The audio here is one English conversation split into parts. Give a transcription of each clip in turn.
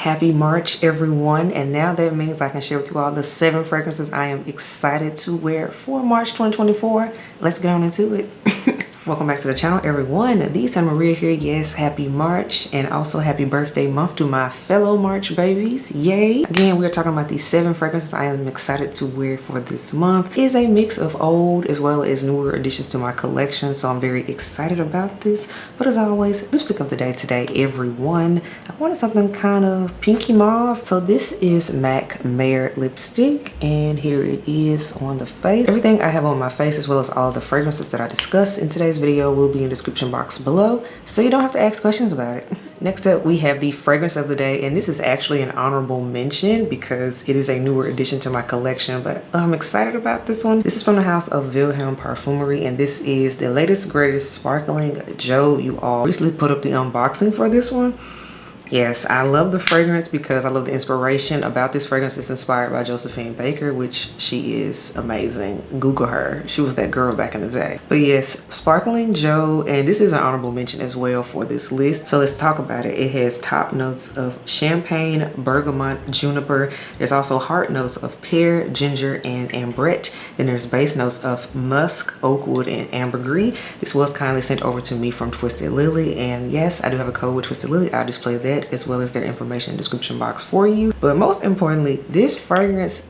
Happy March, everyone. And now that means I can share with you all the 7 fragrances I am excited to wear for March 2024. Let's get on into it. Welcome back to the channel, everyone. The Maria here. Yes, happy March, and also happy birthday month to my fellow March babies. Yay. Again, we are talking about these 7 fragrances I am excited to wear for this month. It is a mix of old as well as newer additions to my collection, so I'm very excited about this. But as always, lipstick of the day today, everyone. I wanted something kind of pinky mauve, so this is MAC Mare lipstick, and here it is on the face. Everything I have on my face, as well as all the fragrances that I discussed in today's video, will be in the description box below, so you don't have to ask questions about it. Next up, we have the fragrance of the day, and this is actually an honorable mention because it is a newer addition to my collection, but I'm excited about this one. This is from the house of Vilhelm Parfumerie, and this is the latest greatest sparkling Joe. You all recently put up the unboxing for this one. Yes, I love the fragrance because I love the inspiration about this fragrance. It's inspired by Josephine Baker, which she is amazing. Google her. She was that girl back in the day. But yes, Sparkling Joe, and this is an honorable mention as well for this list. So let's talk about it. It has top notes of champagne, bergamot, juniper. There's also heart notes of pear, ginger, and ambrette. Then there's base notes of musk, oakwood, and ambergris. This was kindly sent over to me from Twisted Lily, and yes, I do have a code with Twisted Lily. I'll display that as well as their information description box for you. But most importantly, this fragrance,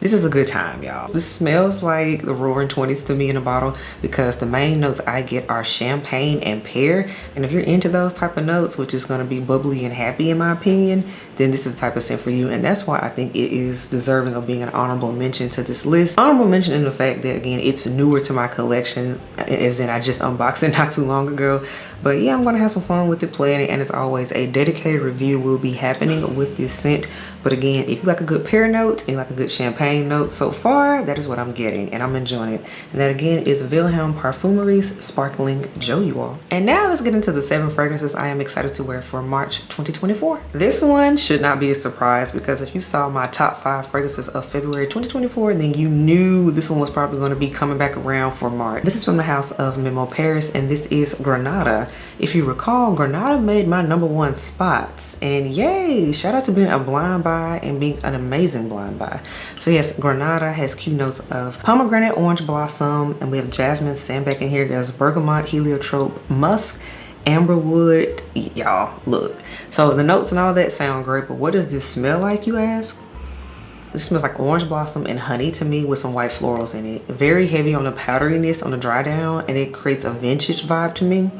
this is a good time, y'all. This smells like the Roaring 20s to me in a bottle because the main notes I get are champagne and pear. And if you're into those type of notes, which is going to be bubbly and happy in my opinion, then this is the type of scent for you. And that's why I think it is deserving of being an honorable mention to this list. Honorable mention in the fact that, again, it's newer to my collection, as in I just unboxed it not too long ago. But yeah, I'm going to have some fun with it, playing it. And as always, a dedicated review will be happening with this scent. But again, if you like a good pear note and you like a good champagne note so far, that is what I'm getting, and I'm enjoying it. And that again is Vilhelm Parfumerie's Sparkling Joe, you all. And now let's get into the 7 fragrances I am excited to wear for March 2024. This one should not be a surprise because if you saw my top 5 fragrances of February 2024, then you knew this one was probably going to be coming back around for March. This is from the house of Memo Paris, and this is Granada. If you recall, Granada made my #1 spots, and yay, shout out to being a blind buy and being an amazing blind buy. So yes, Granada has keynotes of pomegranate, orange blossom, and we have jasmine, sandback in here. There's bergamot, heliotrope, musk, amberwood. Y'all, look. So the notes and all that sound great, but what does this smell like, you ask? It smells like orange blossom and honey to me with some white florals in it. Very heavy on the powderiness on the dry down, and it creates a vintage vibe to me.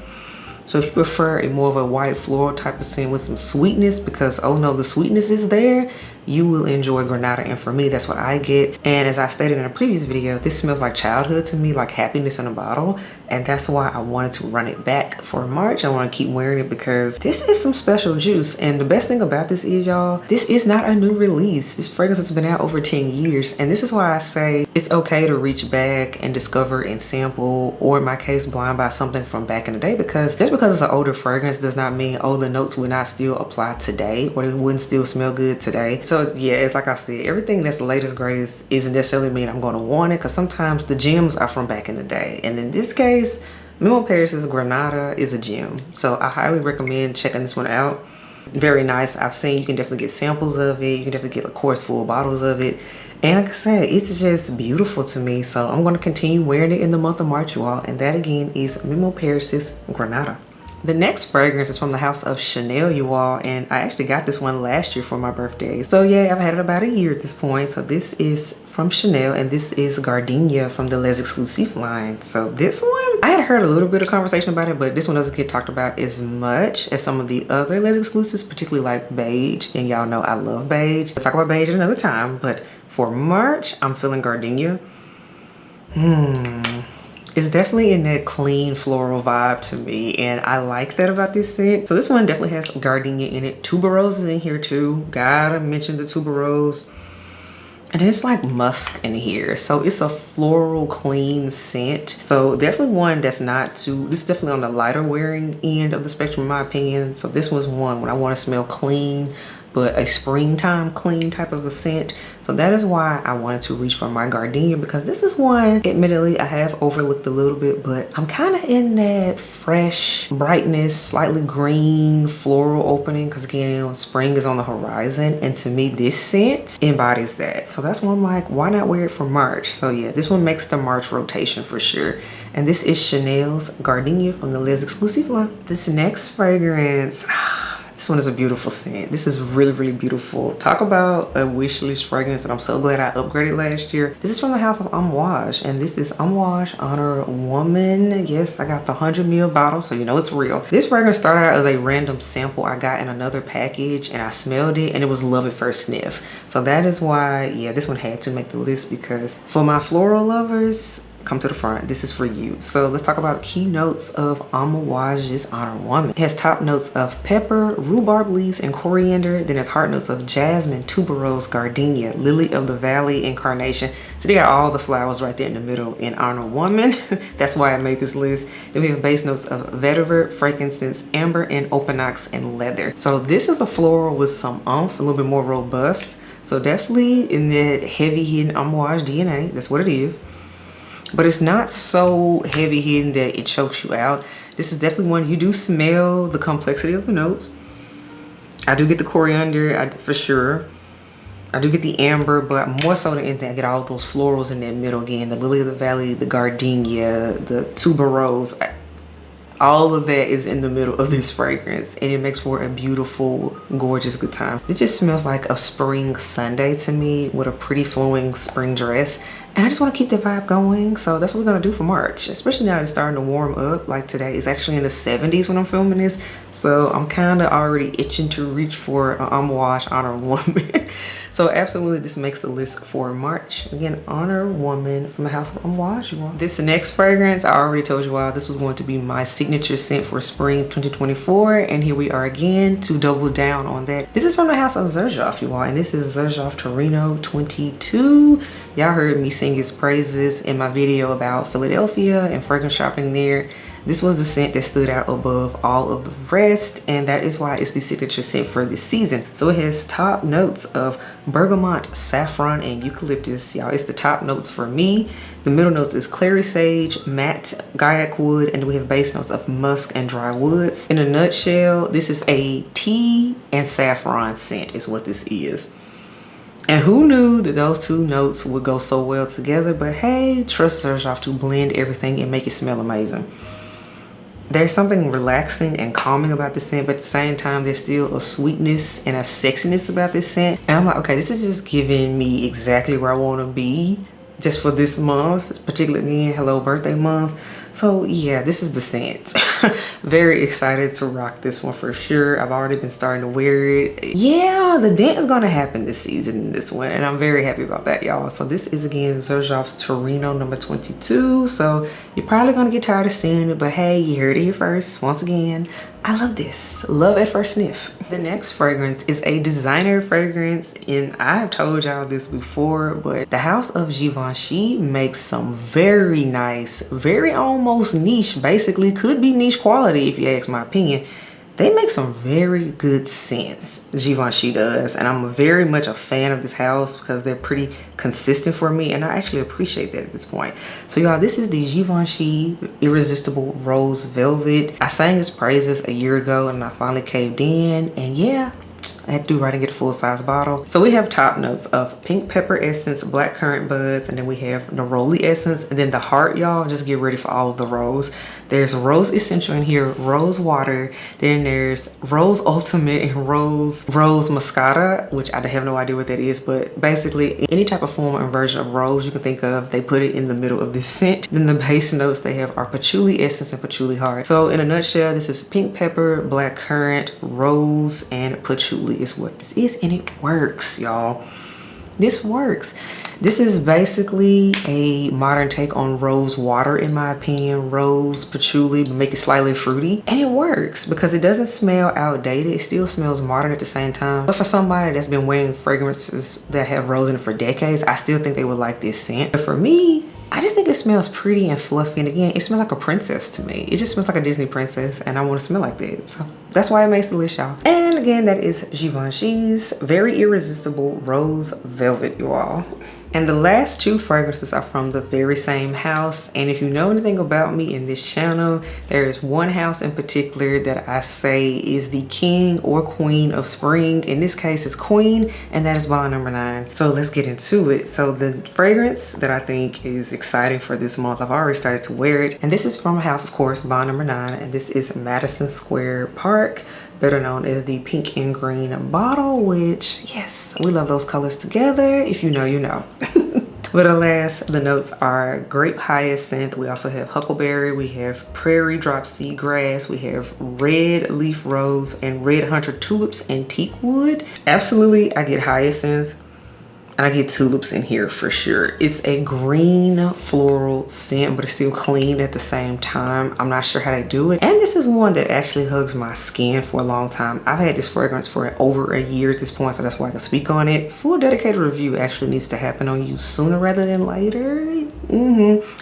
So if you prefer a more of a white floral type of scent with some sweetness, because oh no, the sweetness is there, you will enjoy Granada, and for me, that's what I get. And as I stated in a previous video, this smells like childhood to me, like happiness in a bottle, and that's why I wanted to run it back for March. I want to keep wearing it because this is some special juice. And the best thing about this is, y'all, this is not a new release. This fragrance has been out over 10 years, and this is why I say it's okay to reach back and discover and sample, or in my case, blind buy something from back in the day, because just because it's an older fragrance does not mean, oh, the notes would not still apply today, or it wouldn't still smell good today. So yeah, it's like I said, everything that's the latest greatest isn't necessarily mean I'm going to want it, because sometimes the gems are from back in the day. And in this case, Memo Paris's Granada is a gem, so I highly recommend checking this one out. Very nice. I've seen you can definitely get samples of it. You can definitely get, of course, full bottles of it. And like I said, it's just beautiful to me. So I'm going to continue wearing it in the month of March, you all. And that again is Memo Paris's Granada. The next fragrance is from the house of Chanel, you all, and I actually got this one last year for my birthday. So yeah, I've had it about a year at this point. So this is from Chanel, and this is Gardenia from the Les Exclusif line. So this one, I had heard a little bit of conversation about it, but this one doesn't get talked about as much as some of the other Les Exclusives, particularly like beige, and y'all know I love beige. We'll talk about beige another time, but for March, I'm feeling Gardenia. It's definitely in that clean floral vibe to me, and I like that about this scent. So this one definitely has gardenia in it. Tuberose is in here too. Gotta mention the tuberose. And it's like musk in here. So it's a floral clean scent. So definitely one that's not too, this is definitely on the lighter wearing end of the spectrum in my opinion. So this was one when I want to smell clean, but a springtime clean type of a scent. So that is why I wanted to reach for my Gardenia, because this is one, admittedly, I have overlooked a little bit, but I'm kind of in that fresh brightness, slightly green floral opening, because again, spring is on the horizon, and to me this scent embodies that. So that's why I'm like, why not wear it for March? So yeah, this one makes the March rotation for sure. And this is Chanel's Gardenia from the Les Exclusif line. This next fragrance, this one is a beautiful scent. This is really, really beautiful. Talk about a wish list fragrance, and I'm so glad I upgraded last year. This is from the house of Amouage, and this is Amouage Honor Woman. Yes, I got the 100 ml bottle, so you know it's real. This fragrance started out as a random sample I got in another package, and I smelled it, and it was love at first sniff. So that is why, yeah, this one had to make the list, because for my floral lovers, come to the front, this is for you. So let's talk about key notes of Amouage's Honor Woman. It has top notes of pepper, rhubarb leaves, and coriander. Then it's heart notes of jasmine, tuberose, gardenia, lily of the valley, and carnation. So they got all the flowers right there in the middle in Honor Woman. That's why I made this list. Then we have base notes of vetiver, frankincense, amber, and openox, and leather. So this is a floral with some oomph, a little bit more robust. So definitely in that heavy hidden Amouage DNA, that's what it is. But it's not so heavy hidden that it chokes you out. This is definitely one you do smell the complexity of the notes. I do get the coriander, for sure. I do get the amber, but more so than anything, I get all of those florals in that middle again. The lily of the valley, the gardenia, the tuberose. All of that is in the middle of this fragrance, and it makes for a beautiful, gorgeous good time. It just smells like a spring Sunday to me with a pretty flowing spring dress. And I just want to keep the vibe going. So that's what we're going to do for March, especially now it's starting to warm up. Like today, it's actually in the 70s when I'm filming this. So I'm kind of already itching to reach for an Amouage Honor Woman. So absolutely, this makes the list for March. Again, Honor Woman from the house of Amouage, you all. This next fragrance, I already told you all this was going to be my signature scent for spring 2024. And here we are again to double down on that. This is from the house of Xerjoff, you all. And this is Xerjoff Torino 22. Y'all heard me sing his praises in my video about Philadelphia and fragrance shopping there. This was the scent that stood out above all of the rest, and that is why it's the signature scent for this season. So it has top notes of bergamot, saffron, and eucalyptus. Y'all, it's the top notes for me. The middle notes is clary sage, matte gaiac wood, and we have base notes of musk and dry woods. In a nutshell, this is a tea and saffron scent is what this is. And who knew that those two notes would go so well together? But hey, trust Xerjoff to blend everything and make it smell amazing. There's something relaxing and calming about this scent, but at the same time, there's still a sweetness and a sexiness about this scent. And I'm like, okay, this is just giving me exactly where I want to be just for this month, particularly again, hello birthday month. So yeah, this is the scent. Very excited to rock this one for sure. I've already been starting to wear it. Yeah, the dent is gonna happen this season in this one, and I'm very happy about that, y'all. So this is again Xerjoff's Torino number 22. So you're probably gonna get tired of seeing it, but hey, you heard it here first. Once again, I love this. Love at first sniff. The next fragrance is a designer fragrance, and I have told y'all this before, but the house of Givenchy makes some very nice, very almost niche, basically could be niche quality if you ask my opinion. They make some very good scents, Givenchy does, and I'm very much a fan of this house because they're pretty consistent for me, and I actually appreciate that at this point. So y'all, this is the Givenchy Irresistible Rose Velvet. I sang its praises a year ago, and I finally caved in, and yeah, I had to do right and get a full-size bottle. So we have top notes of pink pepper essence, black currant buds, and then we have neroli essence, and then the heart, y'all, just get ready for all of the rose. There's rose essential in here, rose water, then there's rose ultimate and rose muscata, which I have no idea what that is, but basically any type of form or version of rose you can think of, they put it in the middle of this scent. Then the base notes they have are patchouli essence and patchouli heart. So in a nutshell, this is pink pepper, black currant, rose, and patchouli is what this is, and it works, y'all. This works. This is basically a modern take on rose water, in my opinion. Rose, patchouli, but make it slightly fruity, and it works because it doesn't smell outdated. It still smells modern at the same time. But for somebody that's been wearing fragrances that have rose in it for decades, I still think they would like this scent. But for me, I just think it smells pretty and fluffy. And again, it smells like a princess to me. It just smells like a Disney princess, and I want to smell like that. So that's why it makes the list, y'all. And again, that is Givenchy's Very Irresistible Rose Velvet, you all. And the last two fragrances are from the very same house. And if you know anything about me in this channel, there is one house in particular that I say is the king or queen of spring. In this case, it's queen, and that is Bond number 9. So let's get into it. So the fragrance that I think is exciting for this month, I've already started to wear it. And this is from a house, of course, Bond number 9. And this is Madison Square Park, better known as the pink and green bottle, which, yes, we love those colors together. If you know, you know. But alas, the notes are grape hyacinth. We also have huckleberry. We have prairie drop seagrass. We have red leaf rose and red hunter tulips and teak wood. Absolutely, I get hyacinth. And I get tulips in here for sure. It's a green floral scent, but it's still clean at the same time. I'm not sure how they do it. And this is one that actually hugs my skin for a long time. I've had this fragrance for over a year at this point, so that's why I can speak on it. Full dedicated review actually needs to happen on you sooner rather than later.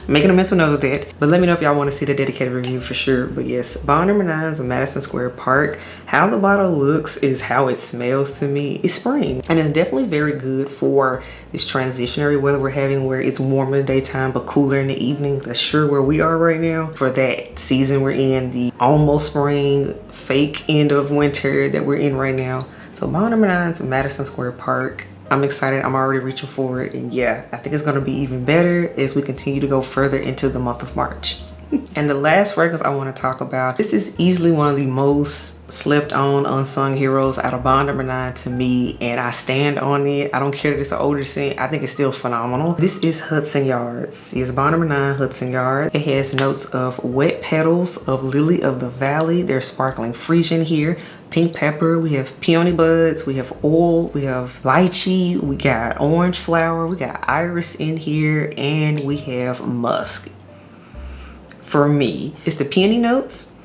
Making a mental note of that. But let me know if y'all want to see the dedicated review for sure. But yes, Bond number 9 is a Madison Square Park. How the bottle looks is how it smells to me. It's spring, and it's definitely very good for this transitionary weather we're having, where it's warm in the daytime but cooler in the evening. That's sure where we are right now. For that season we're in, the almost spring, fake end of winter that we're in right now. So Bond number 9 is Madison Square Park. I'm excited. I'm already reaching for it. And yeah, I think it's going to be even better as we continue to go further into the month of March. And the last fragrance I want to talk about, this is easily one of the most slept on unsung heroes out of Bond number 9 to me, and I stand on it. I don't care that it's an older scent. I think it's still phenomenal. This is Hudson Yards. It's Bond number 9 Hudson Yards. It has notes of wet petals of lily of the valley. There's sparkling Frisian here, pink pepper, we have peony buds, we have oil, we have lychee, we got orange flower, we got iris in here, and we have musk. For me, it's the peony notes,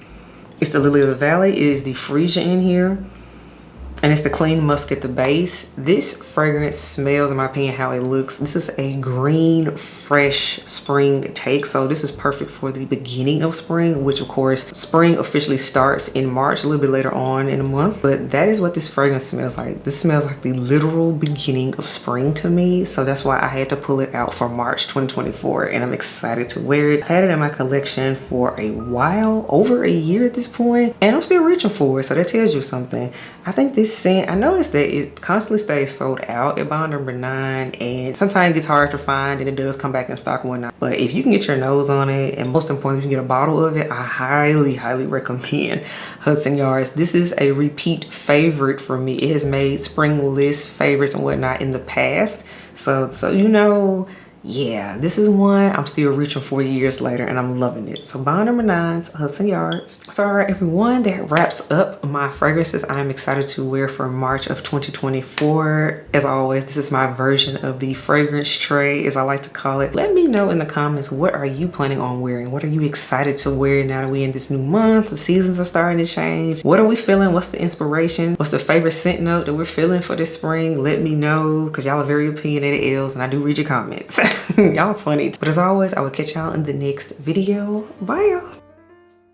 it's the lily of the valley, it is the freesia in here, and it's the clean musk at the base. This fragrance smells, in my opinion, how it looks. This is a green, fresh spring take. So this is perfect for the beginning of spring, which of course, spring officially starts in March, a little bit later on in the month. But that is what this fragrance smells like. This smells like the literal beginning of spring to me. So that's why I had to pull it out for March 2024. And I'm excited to wear it. I've had it in my collection for a while, over a year at this point, and I'm still reaching for it. So that tells you something. I think this scent, I noticed that it constantly stays sold out at Bond number 9, and sometimes it gets hard to find, and it does come back in stock and whatnot. But if you can get your nose on it, and most importantly, if you can get a bottle of it, I highly recommend Hudson Yards. This is a repeat favorite for me. It has made spring list favorites and whatnot in the past. So you know, yeah, this is one I'm still reaching for years later, and I'm loving it. So Bond number 9's Hudson Yards. So all right, everyone, that wraps up my fragrances I'm excited to wear for March of 2024. As always, this is my version of the fragrance tray, as I like to call it. Let me know in the comments, what are you planning on wearing? What are you excited to wear now that we're in this new month? The seasons are starting to change. What are we feeling? What's the inspiration? What's the favorite scent note that we're feeling for this spring? Let me know, because y'all are very opinionated L's, and I do read your comments. Y'all funny. But as always, I will catch y'all in the next video. Bye, y'all.